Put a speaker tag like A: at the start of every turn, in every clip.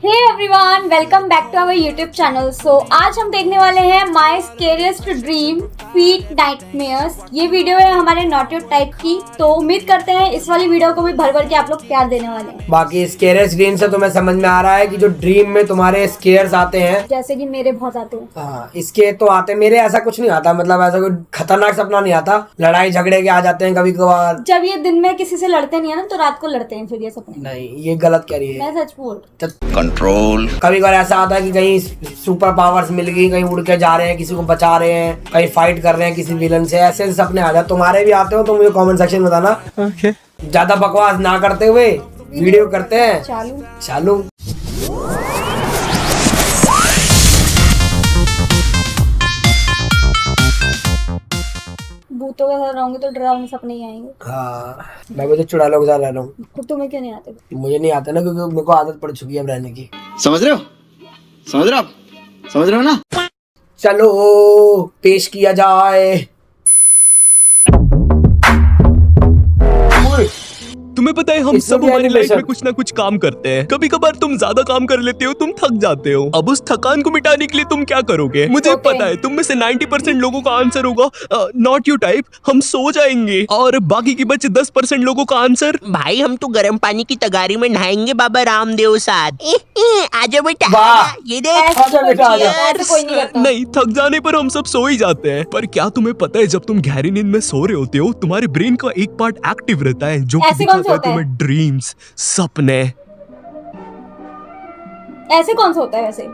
A: Hey everyone, welcome back to our YouTube channel. So आज हम देखने वाले हैं my scariest dream feet nightmares. ये वीडियो है हमारे नॉटी टाइप की, तो उम्मीद करते हैं इस वाली वीडियो को भी भर भर के आप लोग प्यार देने वाले हैं।
B: बाकी स्केरियस्ट ड्रीम से तुम्हें समझ में आ रहा है कि जो ड्रीम में तुम्हारे स्केयर्स आते हैं,
A: जैसे कि मेरे बहुत आते हैं।
B: हाँ, इसके तो आते, मेरे ऐसा कुछ नहीं आता, मतलब ऐसा कोई खतरनाक सपना नहीं आता। लड़ाई झगड़े के आ जाते हैं कभी कभार।
A: जब ये दिन में किसी से लड़ते नहीं है ना, तो रात को लड़ते हैं फिर ये सपने।
B: नहीं, ये गलत कह रही है।
A: मैं सच बोल।
C: कंट्रोल।
B: कभी कभार ऐसा आता है कि कहीं सुपर पावर्स मिल गई, कहीं उड़ के जा रहे हैं, किसी को बचा रहे हैं, कहीं फाइट कर रहे हैं किसी विलन से, ऐसे सपने आ जाते। तुम्हारे भी आते हो तो मुझे कमेंट सेक्शन में बताना। ज्यादा बकवास ना करते हुए वीडियो करते हैं चालू।
A: भूतों के साथ रहूंगी तो डरावने सपने ही आएंगे।
B: हाँ, मैं भी तो चुड़ैलों के साथ रह रहा हूँ।
A: तो तुम्हें क्यों नहीं आते?
B: मुझे नहीं आता ना, क्योंकि मेरे को आदत पड़ चुकी है अब रहने की।
C: समझ रहे हो? समझ रहे हो आप? समझ रहे हो ना?
B: चलो पेश किया जाए।
D: तुम्हें पता है हम सब हमारी लाइफ में कुछ ना कुछ काम करते हैं। कभी कभार तुम ज्यादा काम कर लेते हो, तुम थक जाते हो। अब उस थकान को मिटाने के लिए तुम क्या करोगे? मुझे पता है तुम में से 90% लोगों का आंसर होगा नॉट यू टाइप, हम सो जाएंगे। और बाकी के बचे 10% लोगों का आंसर,
E: भाई हम तो गर्म पानी की तगारी में नहाएंगे बाबा रामदेव साथ। आजा बेटा,
B: वाह।
E: ये देख।
B: आजा बेटा, आजा।
A: ऐसे कोई नहीं करता।
D: नहीं, थक जाने पर हम सब सो ही जाते हैं। पर क्या तुम्हें पता है जब तुम गहरी नींद में सो रहे होते हो, तुम्हारे ब्रेन का एक पार्ट एक्टिव रहता है जो कि
A: ऐसे कौन सा
D: दिखाता है
A: होता है?
D: तुम्हें ड्रीम्स, सपने।
A: ऐसे कौन सा होता है वैसे?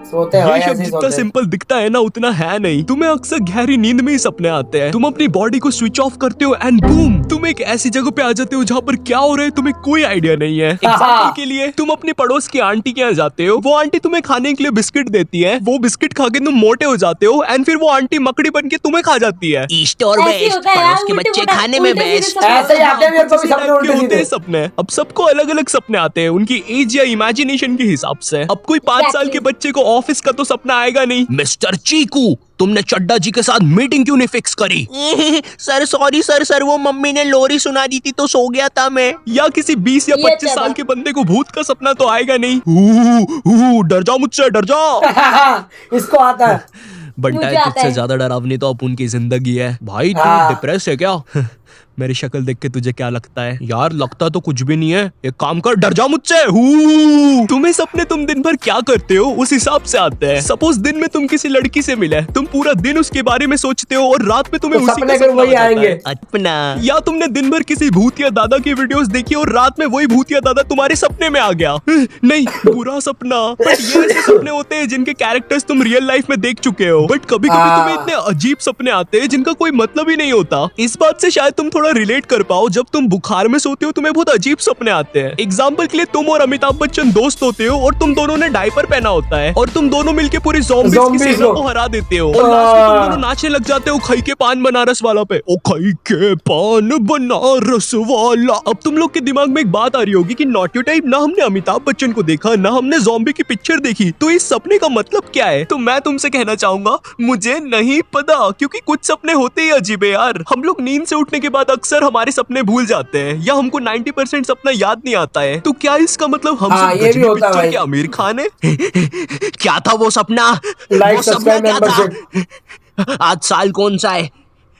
B: सोते हैं भाई,
D: ये शब्द
B: ऐसे ही
D: जितना
B: सोते हैं।
D: सिंपल दिखता है ना, उतना है नहीं। तुम्हें अक्सर गहरी नींद में ही सपने आते हैं। तुम अपनी बॉडी को स्विच ऑफ करते हो एंड बूम, तुम एक ऐसी जगह पे आ जाते हो जहाँ पर क्या हो रहा है तुम्हें कोई आइडिया नहीं है। एग्जाम्पल के लिए, तुम अपने पड़ोस की आंटी के यहाँ जाते हो, वो आंटी तुम्हें खाने के लिए बिस्किट देती है, वो बिस्किट खा के तुम मोटे हो जाते हो एंड फिर वो आंटी मकड़ी बन के तुम्हें खा जाती है।
E: ईस्ट और
A: ऐसे ही
E: वेस्ट,
A: होता है यार,
E: पड़ोस के
A: उल्टे
E: बच्चे
A: पुल्टे-
E: खाने में
A: उल्टे सीधे
E: बेस्ट।
A: सपने
B: ऐसे ही आते हैं मेरे को भी सपने उल्टे
D: होते
B: सीधे।
D: हैं सपने। अब सबको अलग अलग सपने आते हैं उनकी एज या इमेजिनेशन के हिसाब से। अब कोई 5 साल के बच्चे को ऑफिस का तो सपना आएगा नहीं, मिस्टर चीकू तुमने चड्डा जी के साथ मीटिंग क्यों नहीं फिक्स करी?
E: सर सॉरी सर वो मम्मी ने लोरी सुना दी थी तो सो गया था मैं।
D: या किसी 20 या
A: ये
D: 25
A: अच्छा
D: साल
A: था।
D: के बंदे को भूत का सपना तो आएगा नहीं। डर जाओ मुझसे, डर जाओ।
B: इसको आता है।
D: बंटा
A: मुझे
D: है,
A: आता
D: तुझसे
A: है।
D: ज्यादा डरावनी तो अपुन की जिंदगी है। भाई तू
B: हाँ।
D: डिप्रेस है क्या? मेरी शक्ल देख के तुझे क्या लगता है? यार लगता तो कुछ भी नहीं है। एक काम कर, डर जा मुझसे। तुम्हें सपने तुम दिन भर क्या करते हो उस हिसाब से आते हैं। सपोज दिन में तुम किसी लड़की से मिले, तुम पूरा दिन उसके बारे में सोचते हो और रात में तुम्हें
B: तो
D: उसी
B: सपने
D: का
B: फिर
D: सपना
B: वही
D: बताता
B: आएंगे।
D: है।
E: अपना
D: या तुमने दिन भर किसी भूतिया दादा की वीडियोस देखी और रात में वही भूतिया दादा तुम्हारे सपने में आ गया। नहीं, बुरा सपना। बट ये ऐसे सपने होते हैं जिनके कैरेक्टर्स तुम रियल लाइफ में देख चुके हो। बट कभी कभी तुम्हें इतने अजीब सपने आते हैं जिनका कोई मतलब ही नहीं होता। इस बात से शायद तुम थोड़ा रिलेट कर पाओ। जब तुम बुखार में सोते हो तुम्हें बहुत अजीब सपने आते हैं। एग्जाम्पल के लिए, तुम और अमिताभ बच्चन दोस्त होते हो और तुम दोनों ने डायपर पहना होता है और तुम दोनों मिलके पूरी ज़ॉम्बीज़ की
B: ज़ॉम्बीज़
D: सेना
B: को।
D: को हरा देते हो और लास्ट में तुम दोनों नाचने लग जाते हो खई के पान बनारस वाला पे। ओ खई के पान बनारस वाला। अब तुम लोग के दिमाग में एक बात आ रही होगी कि नॉट यू टाइप, ना हमने अमिताभ बच्चन को देखा, ना हमने ज़ॉम्बी की पिक्चर देखी, तो इस सपने का मतलब क्या है? तो मैं तुमसे कहना चाहूंगा, मुझे नहीं पता, क्योंकि कुछ सपने होते ही अजीब है यार। हम लोग नींद से उठने के बाद अक्सर हमारे सपने भूल जाते हैं या हमको 90% सपना याद नहीं आता है। तो क्या इसका मतलब हम
B: हाँ,
D: सब
B: ये भी
D: गजनी
B: होता है
D: पिक्चर
B: भाई।
D: के आमिर खान है?
E: क्या था वो सपना?
B: लाइक
E: वो सपना
B: सब्सक्राइब
E: क्या था?
B: मेंबरशिप।
E: आज साल कौन सा है?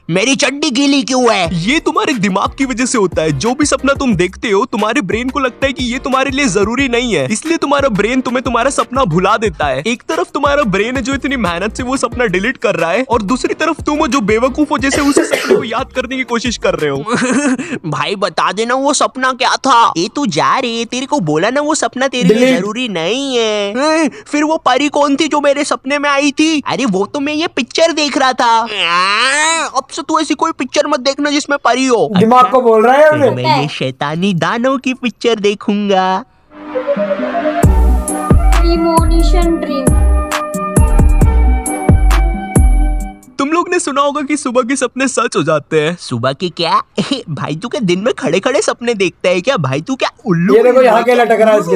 E: मेरी चड्डी गीली क्यों है?
D: ये तुम्हारे दिमाग की वजह से होता है। जो भी सपना तुम देखते हो, तुम्हारे ब्रेन को लगता है कि ये तुम्हारे लिए जरूरी नहीं है, इसलिए तुम्हारा ब्रेन तुम्हें तुम्हारा सपना भुला देता है। एक तरफ तुम्हारा ब्रेन है जो इतनी मेहनत से वो सपना डिलीट कर रहा है, और दूसरी तरफ तुम हो जो बेवकूफ हो जैसे उस सपने को याद करने की कोशिश कर रहे हो।
E: भाई बता देना वो सपना क्या था। ये तू जा रे, तेरे को बोला ना वो सपना तेरे लिए
B: Delete।
E: जरूरी नहीं है। फिर वो परी कौन थी जो मेरे सपने में आई थी? अरे वो तो मैं ये पिक्चर देख रहा था। अब से तू ऐसी कोई पिक्चर मत देखना जिसमें परी हो।
B: दिमाग को बोल रहा है
E: फिर
B: हमने।
E: मैं ये शैतानी दानव की पिक्चर देखूंगा।
A: Premonition dream.
D: तुम लोग ने सुना होगा कि सुबह के सपने सच हो जाते हैं।
E: सुबह के क्या? भाई तू क्या दिन में खड़े खड़े सपने देखता है क्या? भाई तू क्या उल्लू?
B: ये देखो यहाँ के लटक रहा है इसके।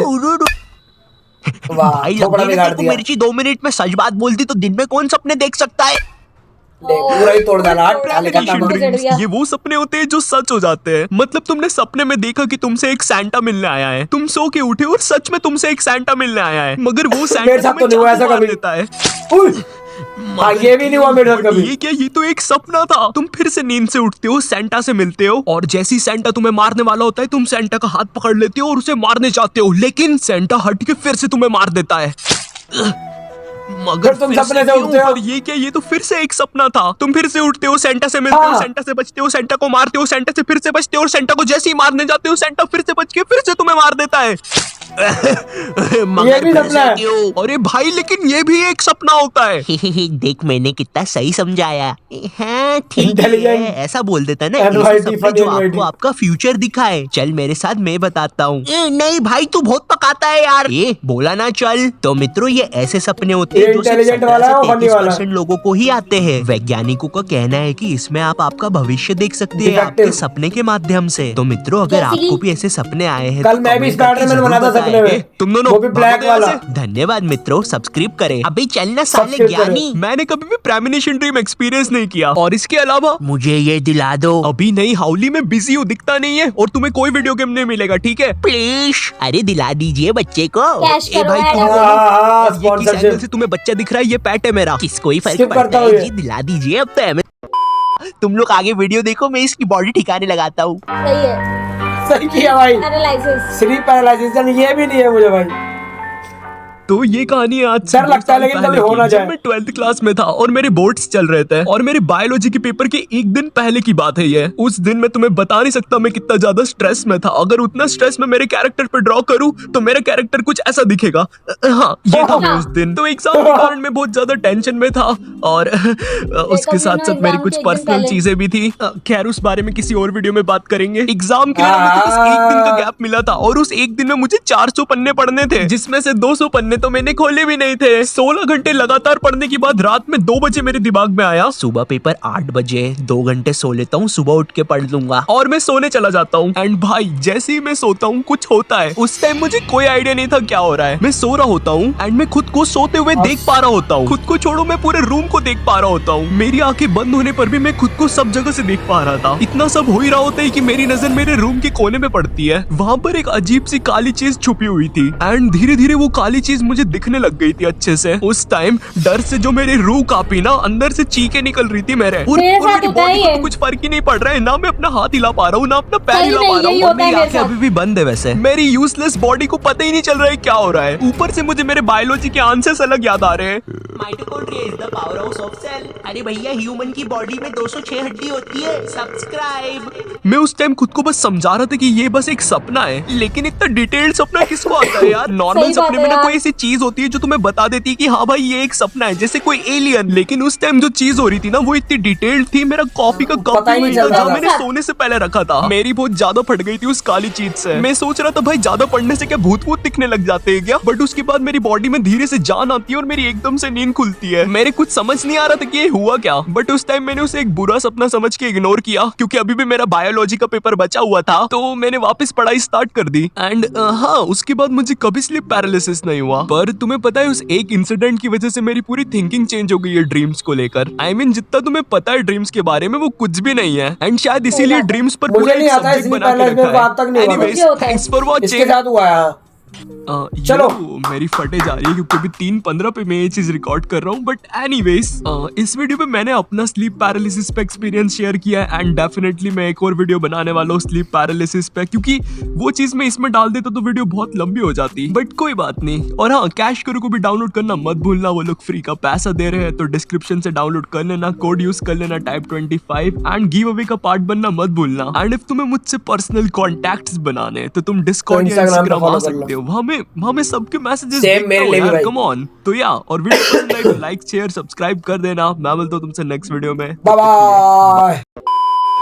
B: वाह,
E: भाई
B: थोपड़ा
E: लगने
B: बिगाड़
E: तेरे को
B: दिया।
E: मिर्ची 2 मिनट में सच बात बोलती तो दिन में कौन सपने देख सकता है?
B: पूरा ही तोड़ डाला टाले का
A: Premonition
B: ताबा।
A: dream। गया।
D: ये वो सपने होते हैं जो सच हो जाते हैं। मतलब तुमने सपने में देखा कि तुमसे एक सैंटा मिलने आया है, तुम सो के उठे और सच में तुमसे एक सैंटा मिलने आया है, मगर वो
B: मेरे
D: सैंटा
B: साथ तो
D: तुम्हें
B: नहीं हुआ
D: चाकू
B: ऐसा
D: मार
B: कभी।
D: देता है।
B: उई, हाँ ये भी नहीं हुआ मेरे साथ कभी।
D: ये क्या, ये तो एक सपना था। तुम फिर से नींद से उठते हो, सेंटा से मिलते हो, और जैसे ही सेंटा तुम्हें मारने वाला होता है तुम सेंटा का हाथ पकड़ लेते हो और उसे मारने चाहते हो, लेकिन सेंटा हट के फिर से तुम्हें मार देता है। मगर
B: फिर तुम
D: फिर
B: सपने से
D: क्यों?
B: उठते हो।
D: पर ये क्या, ये तो फिर से एक सपना था। तुम फिर से उठते हो, सेंटा से मिलते हो,
B: हाँ।
D: सेंटा से बचते हो, सेंटा को मारते हो, सेंटा से फिर से बचते हो, और सेंटा को जैसे ही मारने जाते हो सेंटा फिर से बच के फिर से तुम्हें मार देता है।
B: ये भी सपना है।
E: क्यों?
D: अरे भाई, लेकिन ये भी एक सपना होता है।
E: देख मैंने कितना सही समझाया। हाँ ठीक है,
B: Intelligent,
E: ऐसा बोल देता ना,
B: NYT,
E: ऐसे सपने
B: funny
E: जो
B: NYT।
E: आपको आपका फ्यूचर दिखाए। चल मेरे साथ, मैं बताता हूँ। नहीं भाई, तू बहुत पकाता है यार। ये बोला ना चल। तो मित्रों, ये ऐसे सपने होते
B: ये
E: हैं जो सिर्फ
B: intelligent वाला है और funny वाला।
E: 17% लोगों को ही आते हैं। वैज्ञानिकों का कहना है कि इसमें आप आपका भविष्य देख सकते हैं
B: Defective।
E: आपके सपने के माध्यम से। तो मित्रों, अगर
A: जैसे कि-
E: आपको भी ऐसे सपने आए हैं
B: कल
E: तो
B: मैं भी
E: comment करके
B: स्पाइडरमैन
E: जरूर
B: बना था
E: बताएं।
B: सपने में।
D: तुम दोनों
B: वो भी ब्लैक
D: भागो यहाँ
B: वाला।
D: से।
E: धन्यवाद मित्रों, सब्सक्राइब करें। अभी चलना साले
B: Subscribe करें।
E: ज्ञानी।
D: मैंने कभी भी प्रेमोनिशन ड्रीम एक्सपीरियंस नहीं किया, और इसके अलावा
E: मुझे ये दिला दो
D: अभी नहीं, हाउली में बिजी हूँ, दिखता नहीं है, और तुम्हें कोई वीडियो गेम नहीं मिलेगा, ठीक है?
E: प्लीज। अरे दिला दीजिए बच्चे को।
A: कैश
E: ए
A: करो,
E: भाई
A: है
E: तुम
A: ना?
E: बोलो।
B: हाँ,
D: ये किस एंगल
B: sponsorship।
D: से तुम्हें बच्चा दिख रहा है? ये पेट है मेरा।
E: किसको ही फर्क
B: Skip
E: पड़ता
B: करता
E: है
B: हूँ ये।
E: जी, दिला दीजिए अब तो हमें। तुम लोग आगे वीडियो देखो, मैं इसकी बॉडी ठिकाने लगाता हूँ।
A: सही है।
B: सही किया भाई।
A: एनालिसिस।
B: स्लीप पैरालिसिस ये भी नहीं है मुझे भाई।
D: तो ये कहानी है आज से
B: डर
D: 2
B: लगता है
D: साल
B: लेकिन
D: पहले
B: कभी हो
D: की,
B: ना
D: जब
B: जाए।
D: मैं 12th क्लास में था और मेरे बोर्ड्स चल रहे थे, और मेरे बायोलॉजी के पेपर के एक दिन पहले की बात है ये। उस दिन मैं तुम्हें बता नहीं सकता मैं कितना ज्यादा स्ट्रेस में था। अगर उतना स्ट्रेस में मेरे कैरेक्टर पे ड्रॉ करूं तो मेरा कैरेक्टर कुछ ऐसा दिखेगा। हाँ, ये था मैं उस दिन। तो एग्जाम के कारण मैं बहुत ज्यादा टेंशन में था, और उसके साथ साथ मेरी कुछ
A: exam के एक दिन
D: पर्सनल
A: पहले।
D: चीजें भी थी। खैर, उस बारे में किसी और वीडियो में बात करेंगे। एग्जाम के लिए ना मुझे बस एक दिन का गैप मिला था, और उस एक दिन में मुझे 400 पन्ने पढ़ने थे, जिसमें से 200 पन्ने तो मैंने खोले भी नहीं थे। 16 घंटे लगातार पढ़ने के बाद रात में 2 बजे मेरे दिमाग में आया,
E: सुबह पेपर 8 बजे, 2 घंटे सो लेता हूँ, सुबह उठ के पढ़ लूंगा।
D: और मैं सोने चला जाता हूँ। एंड भाई, जैसे ही मैं सोता हूँ कुछ होता है। उस टाइम मुझे कोई आइडिया नहीं था क्या हो रहा है। मैं सो रहा होता हूँ एंड मैं खुद को सोते हुए देख पा रहा होता हूँ। खुद को छोड़ो, मैं पूरे रूम को देख पा रहा होता हूँ। मेरी आंखें बंद होने पर भी मैं खुद को सब जगह से देख पा रहा था। इतना सब हो ही रहा होता है कि मेरी नजर मेरे रूम के कोने में पड़ती है। वहाँ पर एक अजीब सी काली चीज छुपी हुई थी, एंड धीरे धीरे वो काली चीज मुझे दिखने लग गई थी अच्छे से। उस टाइम डर से जो मेरी रूह कांपी ना, अंदर से चीखें निकल रही थी मेरे। और
A: मेरे साथ
D: मेरी
A: होता
D: बॉडी
A: ही
D: को
A: है।
D: तो कुछ फर्क ही नहीं पड़ रहा है, ना मैं अपना हाथ हिला पा रहा हूँ, ना अपना पैर
A: सही
D: हिला
A: में
D: पा रहा
A: यही
D: हूँ।
A: होता है मेरे
E: आंखें
A: साथ।
E: अभी भी बंद है वैसे।
D: मेरी यूजलेस बॉडी को पता ही नहीं चल रहा है क्या हो रहा है। ऊपर से मुझे मेरे बायोलॉजी के आंसर्स अलग याद आ रहे हैं।
E: Mitochondria is the power house of cell. अरे भैया, ह्यूमन की बॉडी में 206 हड्डी होती है। सब्सक्राइब।
D: मैं उस टाइम खुद को बस समझा रहा था कि ये बस एक सपना है, लेकिन इतना डिटेल्ड सपना किसको आता है यार। नॉर्मल
A: सही बात
D: सपने
A: है
D: में ना
A: यार।
D: कोई ऐसी चीज होती है जो तुम्हें बता देती है कि हाँ भाई ये एक सपना है, जैसे कोई एलियन। लेकिन उस टाइम जो चीज हो रही थी ना वो इतनी डिटेल्ड थी। मेरा कॉफी का कप
B: पता ही नहीं
D: भी था
B: चल रहा
D: जो
B: था।
D: मैंने सोने से पहले रखा था, मेरी बहुत ज्यादा फट गई थी उस काली चीज से। मैं सोच रहा था भाई ज्यादा पढ़ने से क्या भूत वूत दिखने लग जाते हैं क्या, बट उसके बाद मेरी बॉडी में धीरे से जान आती है और मेरी एकदम से नींद खुलती है। मेरे कुछ समझ नहीं आ रहा था कि ये हुआ क्या, बट उस टाइम मैंने उसे एक बुरा सपना समझ के इग्नोर किया, क्योंकि अभी भी मेरा बायोलॉजी का पेपर बचा हुआ था। तो मैंने वापस पढ़ाई स्टार्ट कर दी। एंड हाँ, उसके बाद मुझे कभी स्लीप पैरालिसिस नहीं हुआ। पर तुम्हें पता है, उस एक इंसिडेंट की वजह से मेरी पूरी थिंकिंग चेंज हो गई है ड्रीम्स को लेकर। I mean, जितना तुम्हें पता है ड्रीम्स के बारे में वो कुछ भी नहीं है, एंड शायद इसीलिए ड्रीम्स पर
B: मुझे
D: पूरा
B: नहीं
D: एक
B: आता है,
D: सब्जेक्ट
B: sleep
D: बना के
B: paralysis मेरे को
D: रखा
B: आज तक
D: है।
B: नहीं हुआ।
D: Anyways,
A: मुझे होता है।
D: thanks for watching।
B: इसके साथ हुआ है। चलो।
D: मेरी फटे जा रही है क्योंकि अभी 3:15 पे मैं ये चीज रिकॉर्ड कर रहा हूँ। बट एनीवेज, इस वीडियो पे मैंने अपना स्लीप पैरालिसिस पे एक्सपीरियंस शेयर किया है, एंड डेफिनेटली मैं एक और वीडियो बनाने वाला हूँ स्लीप पैरालिसिस पे, क्योंकि वो चीज मैं इसमें डाल देता तो वीडियो बहुत लंबी हो जाती। बट कोई बात नहीं। और हाँ, कैश करो को भी डाउनलोड करना मत भूलना, वो लोग फ्री का पैसा दे रहे हैं, तो डिस्क्रिप्शन से डाउनलोड कर लेना, कोड यूज कर लेना type25, एंड गिव अवे का पार्ट बनना मत भूलना। एंड इफ तुम्हें मुझसे पर्सनल कॉन्टैक्ट्स बनाने तो तुम डिस्कॉर्ड या
B: Instagram पे
D: इंस्टाग्राम आ
B: follow कर लो।
D: सकते हो। वहां में सबके मैसेजेस
B: Same मेरे लिए भी भाई।
D: Come on. तो या, और वीडियो पसंद आए तो लाइक शेयर सब्सक्राइब कर देना। मैं मिलता हूँ तुमसे नेक्स्ट वीडियो में।
B: बाय बाय।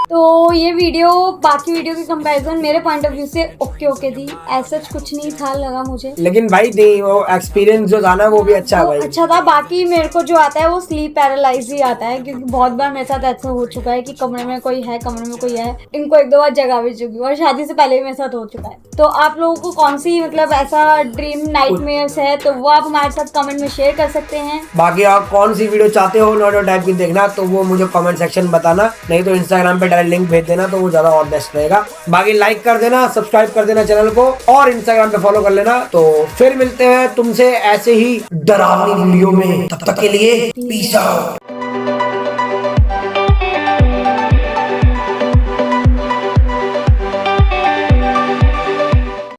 A: तो ये वीडियो बाकी वीडियो के कंपैरिजन मेरे पॉइंट ऑफ व्यू से ओके थी, ऐसा कुछ नहीं था लगा मुझे।
B: लेकिन भाई नहीं, वो एक्सपीरियंस जो था ना वो भी अच्छा भाई।
A: अच्छा था। बाकी मेरे को जो आता है वो स्लीप पैरालाइज ही आता है, क्योंकि बहुत बार मेरे साथ ऐसा हो चुका है कि कमरे में कोई है, इनको एक दो बार जगह भी चुकी और शादी से पहले भी मेरे साथ हो चुका है। तो आप लोगों को कौन सी मतलब ऐसा ड्रीम नाइटमेयर्स है तो वो आप हमारे साथ कमेंट में शेयर कर सकते हैं।
B: बाकी आप कौन सी वीडियो चाहते हो नॉटियो टाइप की देखना तो वो मुझे कमेंट सेक्शन में बताना, नहीं तो इंस्टाग्राम पे डायरेक्ट लिंक भेज देना तो वो ज्यादा और बेस्ट रहेगा। बाकी लाइक कर देना, सब्सक्राइब कर देना चैनल को और इंस्टाग्राम पे फॉलो कर लेना। तो फिर मिलते हैं तुमसे ऐसे ही डरावनी वीडियो में, तब तक के लिए पीस आउट।